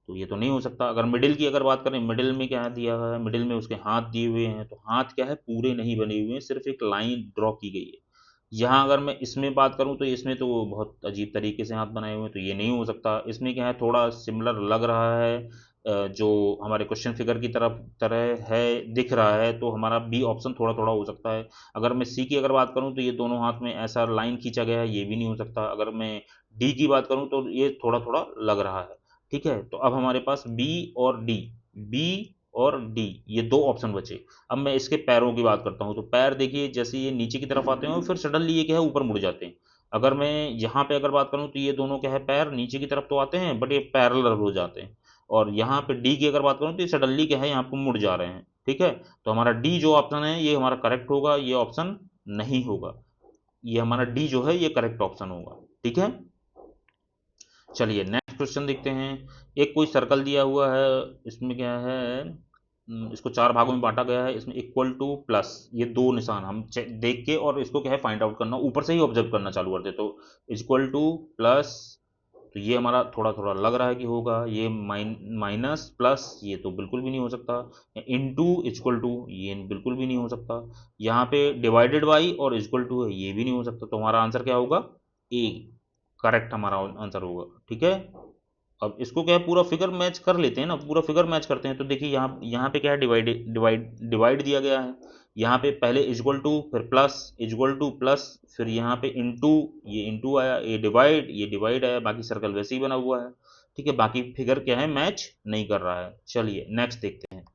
Speaker 1: तो ये तो नहीं हो सकता। अगर मिडिल की अगर बात करें, मिडिल में क्या दिया है, मिडिल में उसके हाथ दिए हुए हैं, तो हाथ क्या है, पूरे नहीं बने हुए हैं, सिर्फ एक लाइन ड्रॉ की गई है। यहाँ अगर मैं इसमें बात करूँ, तो इसमें तो बहुत अजीब तरीके से हाथ बनाए हुए हैं, तो ये नहीं हो सकता। इसमें क्या है, थोड़ा सिमिलर लग रहा है, जो हमारे क्वेश्चन फिगर की तरफ तरह है, दिख रहा है, तो हमारा बी ऑप्शन थोड़ा थोड़ा हो सकता है। अगर मैं सी की अगर बात करूँ, तो ये दोनों हाथ में ऐसा लाइन खींचा गया है, ये भी नहीं हो सकता। अगर मैं डी की बात करूँ, तो ये थोड़ा थोड़ा लग रहा है, ठीक है। तो अब हमारे पास बी और डी, बी और डी, ये दो ऑप्शन बचे। अब मैं इसके पैरों की बात करता हूँ, तो पैर देखिए, जैसे ये नीचे की तरफ आते हैं, फिर सडनली ये क्या है, ऊपर मुड़ जाते हैं। अगर मैं यहाँ पे अगर बात करूँ, तो ये दोनों क्या है, पैर नीचे की तरफ तो आते हैं, बट ये पैरेलल हो जाते हैं। और यहाँ पे डी की अगर बात करूँ, तो ये सडनली क्या है, यहाँ पे मुड़ जा रहे हैं, ठीक है। तो हमारा डी जो ऑप्शन है ये हमारा करेक्ट होगा, ये ऑप्शन नहीं होगा, ये हमारा डी जो है ये करेक्ट ऑप्शन होगा, ठीक है। चलिए नेक्स्ट क्वेश्चन देखते हैं। एक कोई सर्कल दिया हुआ है, इसमें क्या है, इसको चार भागों में बांटा गया है, इसमें इक्वल टू प्लस, ये दो निशान हम देख के और इसको क्या है फाइंड आउट करना, ऊपर से ही ऑब्जर्व करना चालू करते, तो इक्वल टू प्लस, तो ये हमारा थोड़ा थोड़ा लग रहा है कि होगा, ये माइनस प्लस, ये तो बिल्कुल भी नहीं हो सकता, इनटू इक्वल टू, ये बिल्कुल भी नहीं हो सकता, यहाँ पे डिवाइडेड बाई और इक्वल टू है, ये भी नहीं हो सकता, तो हमारा आंसर क्या होगा, ए करेक्ट हमारा आंसर होगा, ठीक है। अब इसको क्या है, पूरा फिगर मैच कर लेते हैं ना, पूरा फिगर मैच करते हैं, तो देखिए यहाँ यहाँ पे क्या है, डिवाइड दिया गया है, यहाँ पे पहले इक्वल टू, फिर प्लस, इक्वल टू प्लस, फिर यहाँ पे इनटू, ये इनटू आया, ये डिवाइड आया, बाकी सर्कल वैसे ही बना हुआ है, ठीक है, बाकी फिगर क्या है, मैच नहीं कर रहा है। चलिए नेक्स्ट देखते हैं।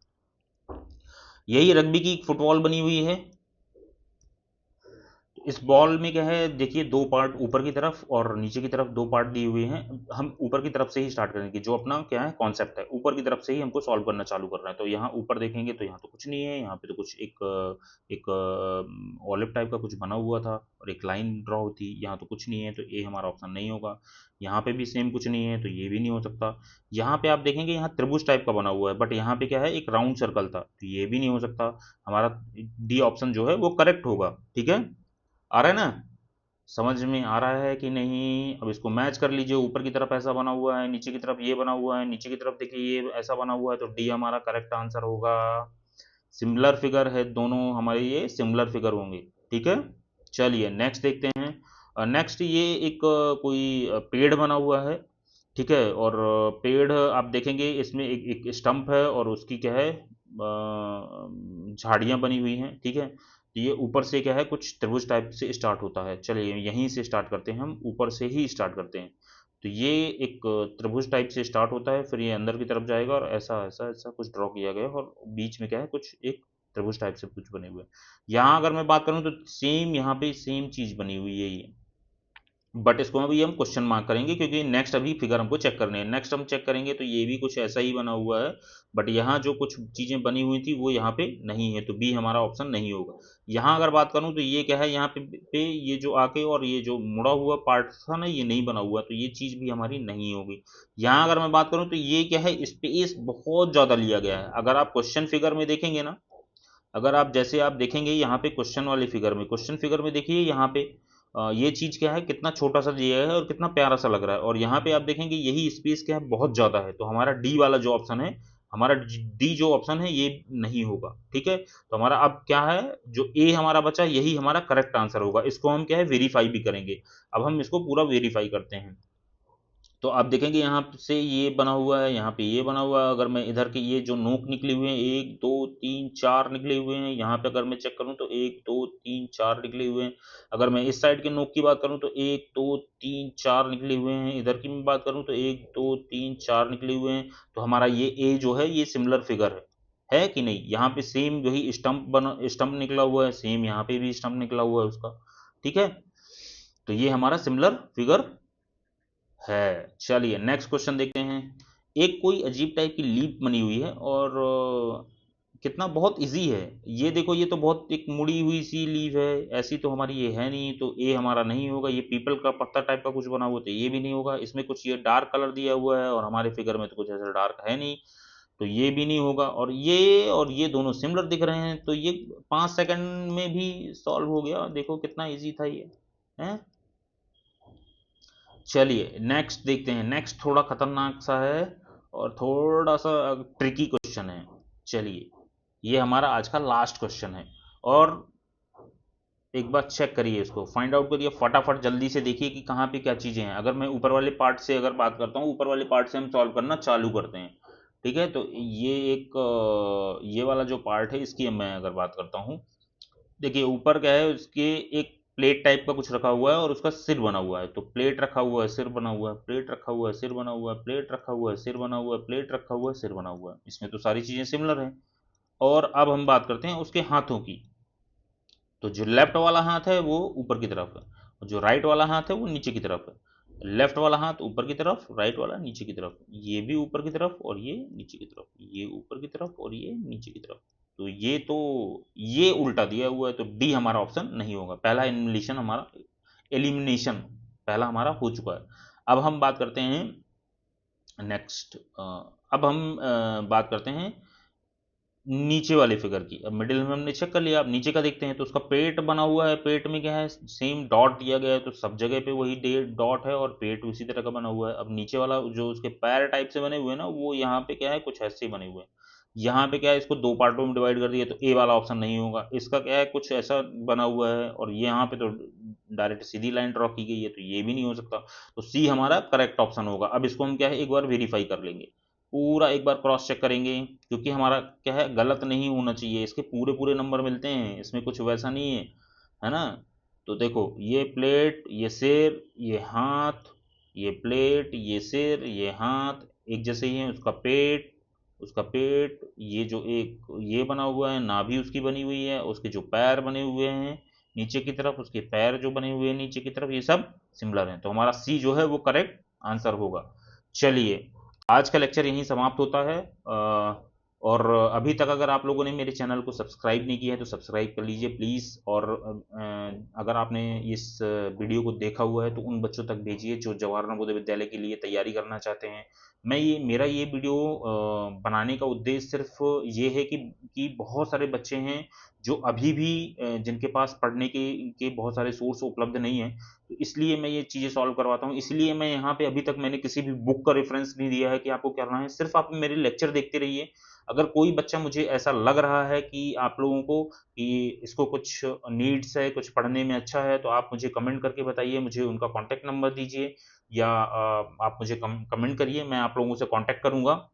Speaker 1: यही रग्बी की फुटबॉल बनी हुई है, इस बॉल में क्या है, देखिए दो पार्ट ऊपर की तरफ और नीचे की तरफ दो पार्ट दिए हुए हैं। हम ऊपर की तरफ से ही स्टार्ट करेंगे, जो अपना क्या है कॉन्सेप्ट है, ऊपर की तरफ से ही हमको सॉल्व करना चालू करना है। तो यहाँ ऊपर देखेंगे तो यहाँ तो कुछ नहीं है, यहाँ पे तो कुछ एक ऑलिव टाइप का कुछ बना हुआ था और एक लाइन ड्रॉ होती, यहाँ तो कुछ नहीं है, तो ये हमारा ऑप्शन नहीं होगा। यहाँ पे भी सेम कुछ नहीं है, तो ये भी नहीं हो सकता। यहाँ पे आप देखेंगे यहाँ त्रिभुज टाइप का बना हुआ है, बट यहाँ पे क्या है, एक राउंड सर्कल था, तो ये भी नहीं हो सकता। हमारा डी ऑप्शन जो है वो करेक्ट होगा, ठीक है, आ रहा है ना, समझ में आ रहा है कि नहीं? अब इसको मैच कर लीजिए, ऊपर की तरफ ऐसा बना हुआ है, नीचे की तरफ ये बना हुआ है, नीचे की तरफ देखिए ये ऐसा बना हुआ है, तो डी हमारा करेक्ट आंसर होगा। सिमिलर फिगर है, दोनों हमारे ये सिमिलर फिगर होंगे। ठीक है, चलिए नेक्स्ट देखते हैं। नेक्स्ट ये एक कोई पेड़ बना हुआ है। ठीक है, और पेड़ आप देखेंगे इसमें एक एक स्टंप है और उसकी क्या है, झाड़ियाँ बनी हुई हैं। ठीक है, तो ये ऊपर से क्या है, कुछ त्रिभुज टाइप से स्टार्ट होता है। चलिए यहीं से स्टार्ट करते हैं, हम ऊपर से ही स्टार्ट करते हैं। तो ये एक त्रिभुज टाइप से स्टार्ट होता है, फिर ये अंदर की तरफ जाएगा और ऐसा ऐसा ऐसा कुछ ड्रॉ किया गया है, और बीच में क्या है, कुछ एक त्रिभुज टाइप से कुछ बने हुए हैं। यहाँ अगर मैं बात करूँ तो सेम यहाँ पे सेम चीज़ बनी हुई है ये, बट इसको अभी हम क्वेश्चन मार्क करेंगे क्योंकि नेक्स्ट अभी फिगर हमको चेक करने हैं। नेक्स्ट हम चेक करेंगे तो ये भी कुछ ऐसा ही बना हुआ है, बट यहाँ जो कुछ चीज़ें बनी हुई थी वो यहाँ पे नहीं है, तो बी हमारा ऑप्शन नहीं होगा। यहाँ अगर बात करूँ तो ये क्या है, यहाँ पे ये जो आके और ये जो मुड़ा हुआ पार्ट था ना, ये नहीं बना हुआ, तो ये चीज़ भी हमारी नहीं होगी। यहाँ अगर मैं बात करूँ तो ये क्या है, स्पेस बहुत ज़्यादा लिया गया है। अगर आप क्वेश्चन फिगर में देखेंगे ना, अगर आप जैसे आप देखेंगे यहाँ पे क्वेश्चन वाली फिगर में, क्वेश्चन फिगर में देखिए यहाँ पे ये चीज़ क्या है, कितना छोटा सा दिया है और कितना प्यारा सा लग रहा है, और यहाँ पे आप देखेंगे यही स्पेस क्या है, बहुत ज़्यादा है। तो हमारा डी वाला जो ऑप्शन है, हमारा डी जो ऑप्शन है ये नहीं होगा। ठीक है, तो हमारा अब क्या है, जो ए हमारा बचा यही हमारा करेक्ट आंसर होगा। इसको हम क्या है, वेरीफाई भी करेंगे। अब हम इसको पूरा वेरीफाई करते हैं। तो आप देखेंगे यहाँ से ये बना हुआ है, यहाँ पे ये बना हुआ है। अगर मैं इधर के ये जो नोक निकले हुए हैं, एक दो तीन चार निकले हुए हैं, यहाँ पे अगर मैं चेक करूँ तो एक दो तीन चार निकले हुए हैं। अगर मैं इस साइड के नोक की बात करूँ तो एक दो तीन चार निकले हुए हैं। इधर की मैं बात करूँ तो एक दो तीन चार निकले हुए हैं। तो हमारा ये ए जो है ये सिमिलर फिगर है कि नहीं? यहाँ पे सेम वही स्टम्प निकला हुआ है, सेम यहाँ पे भी स्टम्प निकला हुआ है उसका। ठीक है, तो ये हमारा सिमिलर फिगर है। चलिए नेक्स्ट क्वेश्चन देखते हैं। एक कोई अजीब टाइप की लीफ बनी हुई है, और कितना बहुत इजी है। ये देखो, ये तो बहुत एक मुड़ी हुई सी लीफ है, ऐसी तो हमारी ये है नहीं, तो ए हमारा नहीं होगा। ये पीपल का पत्ता टाइप का कुछ बना हुआ, तो ये भी नहीं होगा। इसमें कुछ ये डार्क कलर दिया हुआ है और हमारे फिगर में तो कुछ ऐसा डार्क है नहीं, तो ये भी नहीं होगा। और ये दोनों सिमिलर दिख रहे हैं, तो ये 5 सेकंड में भी सॉल्व हो गया। देखो कितना इजी था ये, है। चलिए नेक्स्ट देखते हैं। नेक्स्ट थोड़ा खतरनाक सा है और थोड़ा सा ट्रिकी क्वेश्चन है। चलिए, ये हमारा आज का लास्ट क्वेश्चन है, और एक बार चेक करिए, इसको फाइंड आउट करिए फटाफट, जल्दी से देखिए कि कहाँ पे क्या चीज़ें हैं। अगर मैं ऊपर वाले पार्ट से अगर बात करता हूँ, ऊपर वाले पार्ट से हम सॉल्व करना चालू करते हैं। ठीक है, तो ये एक ये वाला जो पार्ट है इसकी मैं अगर बात करता हूँ, देखिए ऊपर क्या है, उसके एक प्लेट टाइप का कुछ रखा हुआ है और उसका सिर बना हुआ है। तो प्लेट रखा हुआ है, सिर बना हुआ है, प्लेट रखा हुआ है, सिर बना हुआ है, प्लेट रखा हुआ है, सिर बना हुआ है, प्लेट रखा हुआ है, सिर बना हुआ है। इसमें तो सारी चीज़ें सिमिलर हैं। और अब हम बात करते हैं उसके हाथों की। तो जो लेफ्ट वाला हाथ है वो ऊपर की तरफ है, और जो राइट वाला हाथ है वो नीचे की तरफ है। लेफ्ट वाला हाथ ऊपर की तरफ, राइट वाला नीचे की तरफ। ये भी ऊपर की तरफ और ये नीचे की तरफ, ये ऊपर की तरफ और ये नीचे की तरफ। तो ये उल्टा दिया हुआ है, तो डी हमारा ऑप्शन नहीं होगा। पहला एलिमिनेशन पहला हमारा हो चुका है। अब हम बात करते हैं नेक्स्ट। अब हम बात करते हैं नीचे वाले फिगर की। अब मिडिल में हमने चेक कर लिया, अब नीचे का देखते हैं। तो उसका पेट बना हुआ है, पेट में क्या है, सेम डॉट दिया गया है, तो सब जगह पे वही डॉट है और पेट उसी तरह का बना हुआ है। अब नीचे वाला जो उसके पैर टाइप से बने हुए हैं ना, वो यहाँ पे क्या है, कुछ ऐसे बने हुए हैं। यहाँ पे क्या है, इसको दो पार्टों में डिवाइड कर दिया, तो ए वाला ऑप्शन नहीं होगा। इसका क्या है, कुछ ऐसा बना हुआ है, और ये यहाँ पे तो डायरेक्ट सीधी लाइन ड्रॉ की गई है, तो ये भी नहीं हो सकता। तो सी हमारा करेक्ट ऑप्शन होगा। अब इसको हम क्या है, एक बार वेरीफाई कर लेंगे, पूरा एक बार क्रॉस चेक करेंगे, क्योंकि हमारा क्या है, गलत नहीं होना चाहिए। इसके पूरे पूरे नंबर मिलते हैं, इसमें कुछ वैसा नहीं है ना। तो देखो, ये प्लेट, ये सिर, ये हाथ, ये प्लेट, ये सिर, ये हाथ एक जैसे ही है। उसका पेट, ये जो एक ये बना हुआ है, नाभि उसकी बनी हुई है, उसके जो पैर बने हुए हैं नीचे की तरफ, उसके पैर जो बने हुए हैं नीचे की तरफ, ये सब सिमिलर हैं। तो हमारा सी जो है वो करेक्ट आंसर होगा। चलिए, आज का लेक्चर यहीं समाप्त होता है। और अभी तक अगर आप लोगों ने मेरे चैनल को सब्सक्राइब नहीं किया है तो सब्सक्राइब कर लीजिए प्लीज़। और अगर आपने इस वीडियो को देखा हुआ है तो उन बच्चों तक भेजिए जो जवाहर नवोदय विद्यालय के लिए तैयारी करना चाहते हैं। मेरा ये वीडियो बनाने का उद्देश्य सिर्फ ये है कि बहुत सारे बच्चे हैं जो अभी भी जिनके पास पढ़ने के बहुत सारे सोर्स उपलब्ध नहीं है, तो इसलिए मैं ये चीज़ें सॉल्व करवाता हूँ। इसलिए मैं यहाँ पे अभी तक मैंने किसी भी बुक का रेफरेंस नहीं दिया है कि आपको क्या करना है, सिर्फ आप मेरे लेक्चर देखते रहिए। अगर कोई बच्चा, मुझे ऐसा लग रहा है कि आप लोगों को कि इसको कुछ नीड्स है, कुछ पढ़ने में अच्छा है, तो आप मुझे कमेंट करके बताइए, मुझे उनका कॉन्टैक्ट नंबर दीजिए या आप मुझे कमेंट करिए, मैं आप लोगों से कॉन्टैक्ट करूँगा।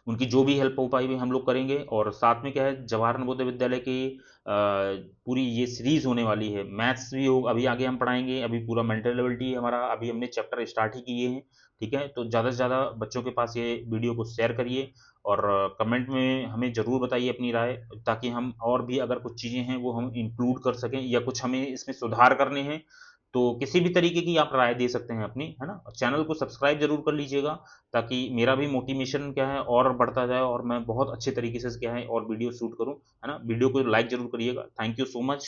Speaker 1: उनकी जो भी हेल्प हो पाई भी हम लोग करेंगे। और साथ में क्या है, जवाहर नवोदय विद्यालय की पूरी ये सीरीज होने वाली है, मैथ्स भी हो, अभी आगे हम पढ़ाएंगे, अभी पूरा मेंटल एबिलिटी हमारा, अभी हमने चैप्टर स्टार्ट ही किए हैं। ठीक है, तो ज़्यादा से ज़्यादा बच्चों के पास ये वीडियो को शेयर करिए और कमेंट में हमें ज़रूर बताइए अपनी राय, ताकि हम और भी अगर कुछ चीज़ें हैं वो हम इंक्लूड कर सकें, या कुछ हमें इसमें सुधार करने हैं तो किसी भी तरीके की आप राय दे सकते हैं अपनी, है ना। चैनल को सब्सक्राइब जरूर कर लीजिएगा, ताकि मेरा भी मोटिवेशन क्या है और बढ़ता जाए और मैं बहुत अच्छे तरीके से क्या है और वीडियो शूट करूं, है ना। वीडियो को लाइक जरूर करिएगा। Thank you so much.